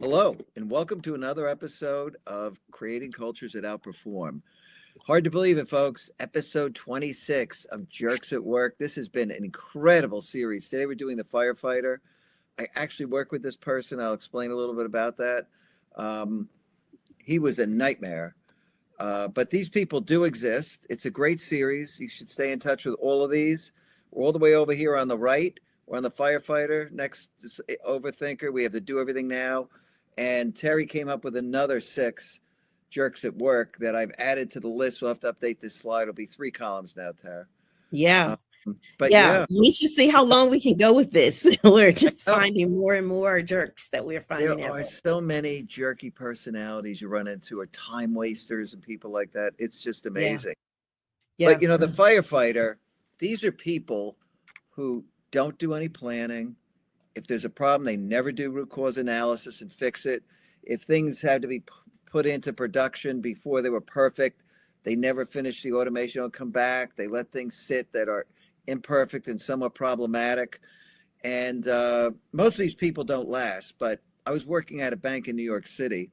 Hello, and welcome to another episode of Creating Cultures That Outperform. Hard to believe it, folks. Episode 26 of Jerks at Work. This has been an incredible series. Today we're doing the Firefighter. I actually work with this person. I'll explain a little bit about that. He was a nightmare, but these people do exist. It's a great series. You should stay in touch with all of these. We're all the way over here on the right. We're on the Firefighter. Next to Overthinker. We have the Do Everything Now. And Terry came up with another 6 jerks at work that I've added to the list. We'll have to update this slide. It'll be 3 columns now, Tara. Yeah. But yeah, we should see how long we can go with this. We're just finding more and more jerks that we're finding. There are so many jerky personalities you run into, or time wasters and people like that. It's just amazing. Yeah. But, the Firefighter, these are people who don't do any planning. If there's a problem, they never do root cause analysis and fix it. If things had to be put into production before they were perfect, they never finish the automation or come back. They let things sit that are imperfect and somewhat problematic. And most of these people don't last. But I was working at a bank in New York City,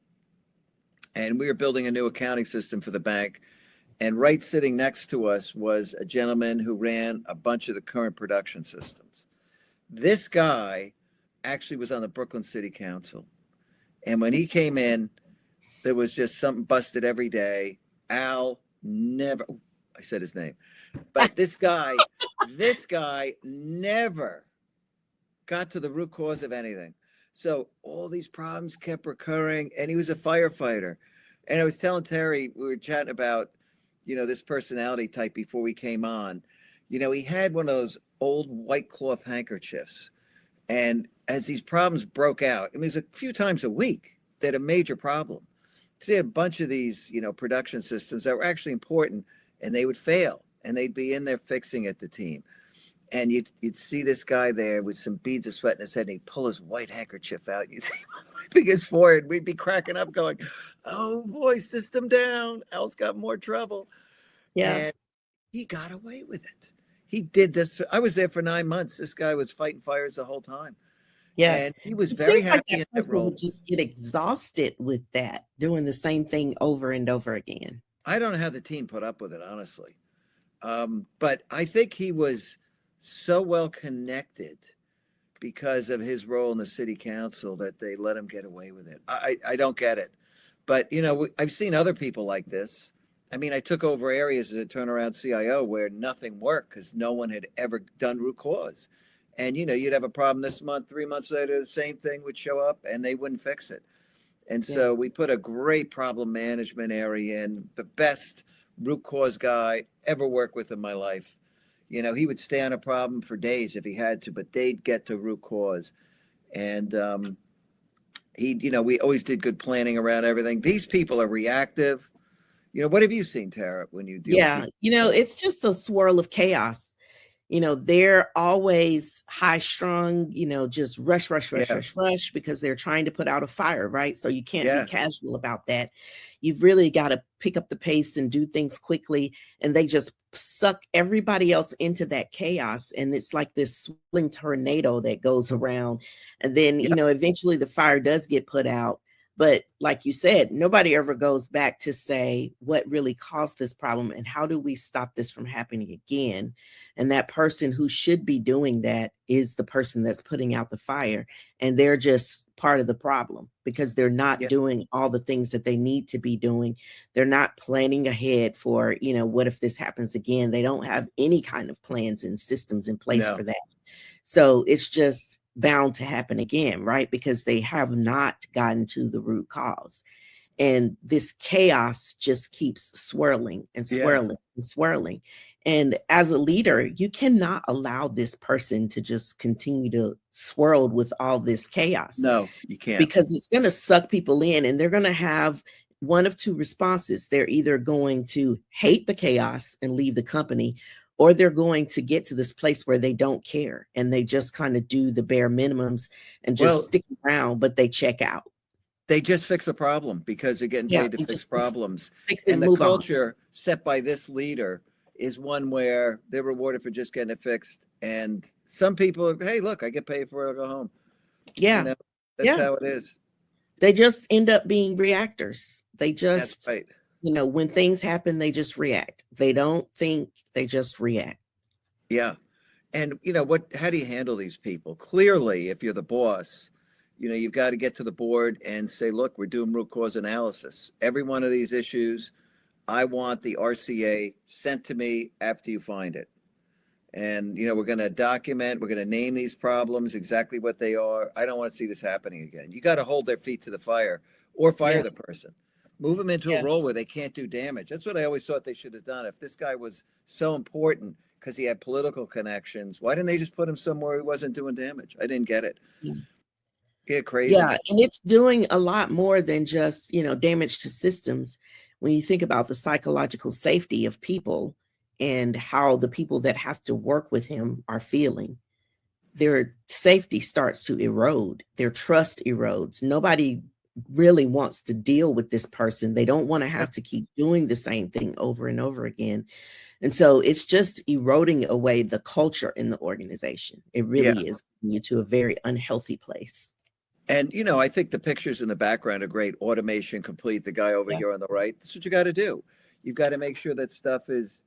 and we were building a new accounting system for the bank. And right sitting next to us was a gentleman who ran a bunch of the current production systems. This guy actually was on the Brooklyn City Council. And when he came in, there was just something busted every day. Al never, I said his name, but this guy never got to the root cause of anything. So all these problems kept recurring, and he was a firefighter. And I was telling Terry, we were chatting about, this personality type before we came on. He had one of those old white cloth handkerchiefs. And as these problems broke out, it was a few times a week they had a major problem. So they had a bunch of these, production systems that were actually important, and they would fail, and they'd be in there fixing it, the team. And you'd see this guy there with some beads of sweat in his head, and he'd pull his white handkerchief out. You'd see him his forehead. We'd be cracking up going, oh boy, system down. Al's got more trouble. Yeah. And he got away with it. He did this. I was there for 9 months. This guy was fighting fires the whole time. Yeah. And he was very happy in that role. Would just get exhausted with that, doing the same thing over and over again. I don't know how the team put up with it, honestly. But I think he was so well connected because of his role in the city council that they let him get away with it. I don't get it. But, I've seen other people like this. I mean, I took over areas as a turnaround CIO where nothing worked because no one had ever done root cause. And, you'd have a problem this month, 3 months later, the same thing would show up and they wouldn't fix it. And so we put a great problem management area in, the best root cause guy ever worked with in my life. He would stay on a problem for days if he had to, but they'd get to root cause. And we always did good planning around everything. These people are reactive. What have you seen, Tara, when you deal with people? It's just a swirl of chaos. They're always high strung, just rush because they're trying to put out a fire, right? So you can't be casual about that. You've really got to pick up the pace and do things quickly. And they just suck everybody else into that chaos. And it's like this swirling tornado that goes around. And then, eventually the fire does get put out. But like you said, nobody ever goes back to say what really caused this problem and how do we stop this from happening again? And that person who should be doing that is the person that's putting out the fire. And they're just part of the problem because they're not doing all the things that they need to be doing. They're not planning ahead for, what if this happens again? They don't have any kind of plans and systems in place for that. So it's just bound to happen again, right? Because they have not gotten to the root cause. And this chaos just keeps swirling and swirling and swirling. And as a leader, you cannot allow this person to just continue to swirl with all this chaos. No, you can't. Because it's going to suck people in, and they're going to have one of two responses. They're either going to hate the chaos and leave the company, or they're going to get to this place where they don't care and they just kind of do the bare minimums and just stick around, but they check out. They just fix a problem because they're getting paid to fix problems. And the culture set by this leader is one where they're rewarded for just getting it fixed. And some people, hey, look, I get paid for it, I'll go home. Yeah. That's how it is. They just end up being reactors. They That's just, right. when things happen, they just react. They don't think, they just react. Yeah. And how do you handle these people? Clearly, if you're the boss, you've got to get to the board and say, look, we're doing root cause analysis. Every one of these issues, I want the RCA sent to me after you find it. And, we're going to document, we're going to name these problems exactly what they are. I don't want to see this happening again. You got to hold their feet to the fire or fire Yeah. the person. Move them into a Yeah. role where they can't do damage. That's what I always thought they should have done. If this guy was so important because he had political connections, why didn't they just put him somewhere he wasn't doing damage? I didn't get it. Yeah. Yeah, crazy. Yeah, and it's doing a lot more than just, damage to systems. When you think about the psychological safety of people and how the people that have to work with him are feeling, their safety starts to erode, their trust erodes. Nobody really wants to deal with this person. They don't want to have to keep doing the same thing over and over again. And so it's just eroding away the culture in the organization. It really is getting you to a very unhealthy place. And, I think the pictures in the background are great. Automation complete, the guy over here on the right. That's what you got to do. You've got to make sure that stuff is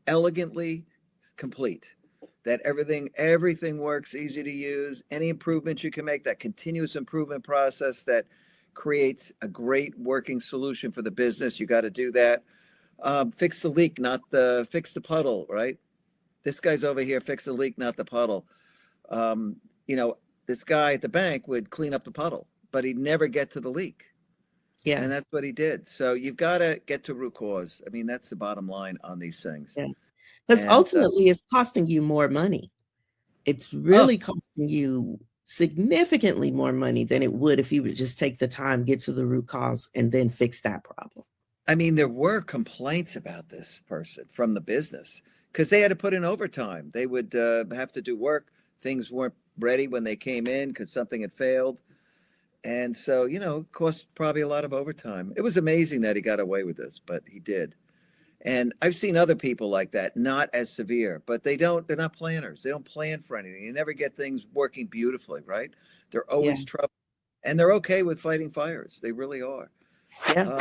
elegantly complete, that everything works, easy to use. Any improvements you can make, that continuous improvement process that creates a great working solution for the business. You got to do that. Fix the leak, fix the puddle, right? This guy's over here, fix the leak, not the puddle. This guy at the bank would clean up the puddle, but he'd never get to the leak. Yeah. And that's what he did. So you've got to get to root cause. I mean, that's the bottom line on these things. Yeah. Because ultimately it's costing you more money. It's really costing you significantly more money than it would if you would just take the time, get to the root cause, and then fix that problem. I mean, there were complaints about this person from the business because they had to put in overtime. They would have to do work. Things weren't ready when they came in because something had failed. And so, it cost probably a lot of overtime. It was amazing that he got away with this, but he did. And I've seen other people like that, not as severe, but they're not planners. They don't plan for anything. You never get things working beautifully, right? They're always trouble. And they're okay with fighting fires. They really are. Yeah.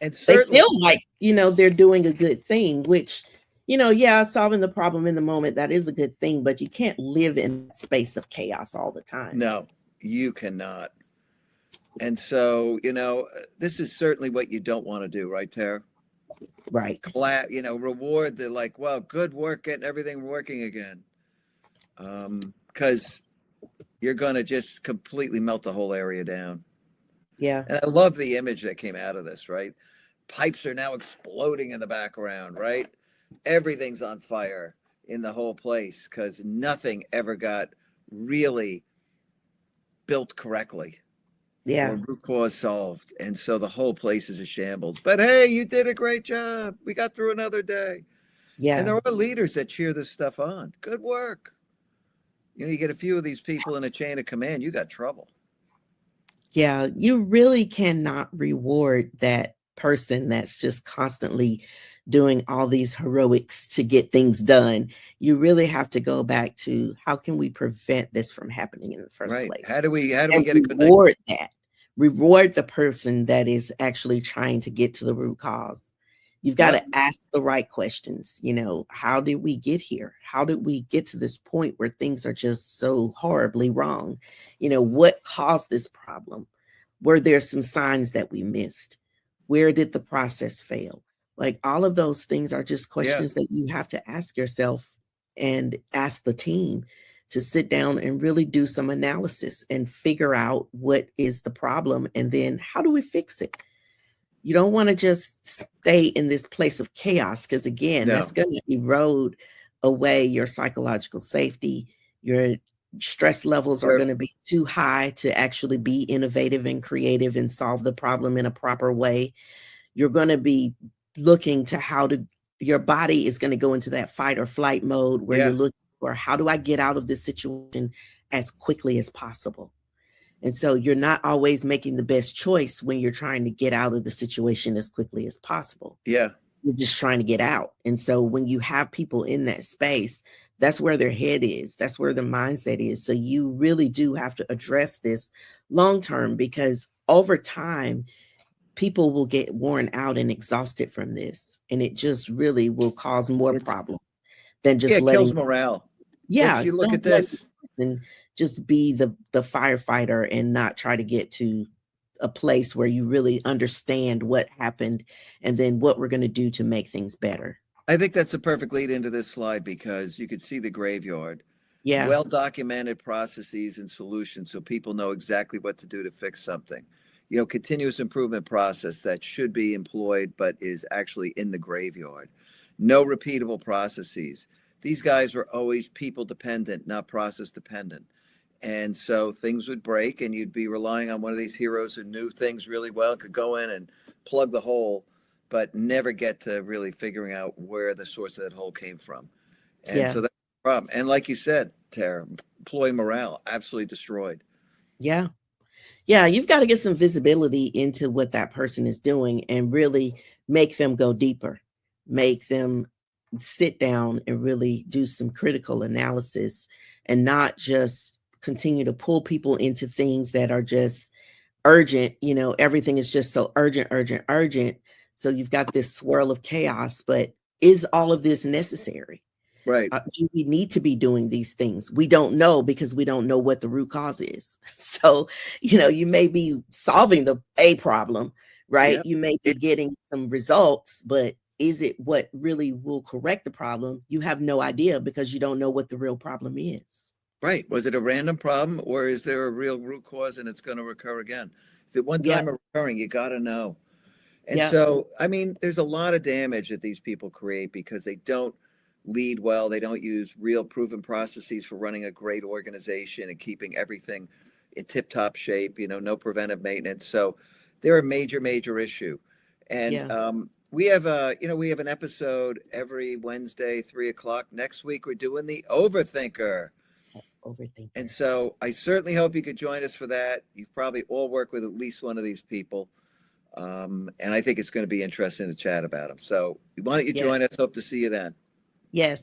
And certainly, they feel like, they're doing a good thing, which, solving the problem in the moment, that is a good thing, but you can't live in a space of chaos all the time. No, you cannot. And so, this is certainly what you don't want to do, right, Tara? Right. Reward the well, good work getting everything working again. Because you're going to just completely melt the whole area down. Yeah. And I love the image that came out of this, right? Pipes are now exploding in the background, right? Everything's on fire in the whole place because nothing ever got really built correctly. Yeah. Or root cause solved. And so the whole place is a shambles. But hey, you did a great job. We got through another day. Yeah. And there are leaders that cheer this stuff on. Good work. You get a few of these people in a chain of command, you got trouble. Yeah, you really cannot reward that person that's just constantly doing all these heroics to get things done. You really have to go back to how can we prevent this from happening in the first place? How do we get a good reward that? Reward the person that is actually trying to get to the root cause. You've got to ask the right questions. How did we get here? How did we get to this point where things are just so horribly wrong? What caused this problem? Were there some signs that we missed? Where did the process fail? All of those things are just questions that you have to ask yourself and ask the team to sit down and really do some analysis and figure out what is the problem and then how do we fix it? You don't want to just stay in this place of chaos because, again, that's going to erode away your psychological safety. Your stress levels are going to be too high to actually be innovative and creative and solve the problem in a proper way. You're going to be looking to your body is going to go into that fight or flight mode where you're looking for how do I get out of this situation as quickly as possible. And so you're not always making the best choice when you're trying to get out of the situation as quickly as possible. Yeah. You're just trying to get out. And so when you have people in that space, that's where their head is. That's where their mindset is. So you really do have to address this long term because over time, people will get worn out and exhausted from this, and it just really will cause more It's problems than just it kills letting. morale. If Yeah, you look don't at let this this, person just be the firefighter and not try to get to a place where you really understand what happened and then what we're going to do to make things better. I think that's a perfect lead into this slide because you could see the graveyard. Yeah. Well documented processes and solutions so people know exactly what to do to fix something. Continuous improvement process that should be employed but is actually in the graveyard. No repeatable processes. These guys were always people dependent, not process dependent. And so things would break and you'd be relying on one of these heroes who knew things really well, could go in and plug the hole, but never get to really figuring out where the source of that hole came from. And Yeah. so that's the problem. And like you said, Tara, employee morale absolutely destroyed. Yeah. Yeah, you've got to get some visibility into what that person is doing and really make them go deeper. Make them sit down and really do some critical analysis and not just continue to pull people into things that are just urgent. Everything is just so urgent, urgent, urgent. So you've got this swirl of chaos, but is all of this necessary? Right. Do we need to be doing these things? We don't know because we don't know what the root cause is. So, you may be solving a problem, right? Yeah. You may be getting some results, but is it what really will correct the problem? You have no idea because you don't know what the real problem is. Right. Was it a random problem or is there a real root cause and it's going to recur again? Is it one Yeah. time recurring? You got to know. And Yeah. so, I mean, there's a lot of damage that these people create because they don't lead well. They don't use real proven processes for running a great organization and keeping everything in tip-top shape, no preventive maintenance. So they're a major, major issue. And Yeah. we have an episode every Wednesday, 3:00. Next week, we're doing the Overthinker. Overthinker. And so I certainly hope you could join us for that. You've probably all worked with at least one of these people. And I think it's going to be interesting to chat about them. So why don't you join us? Hope to see you then. Yes.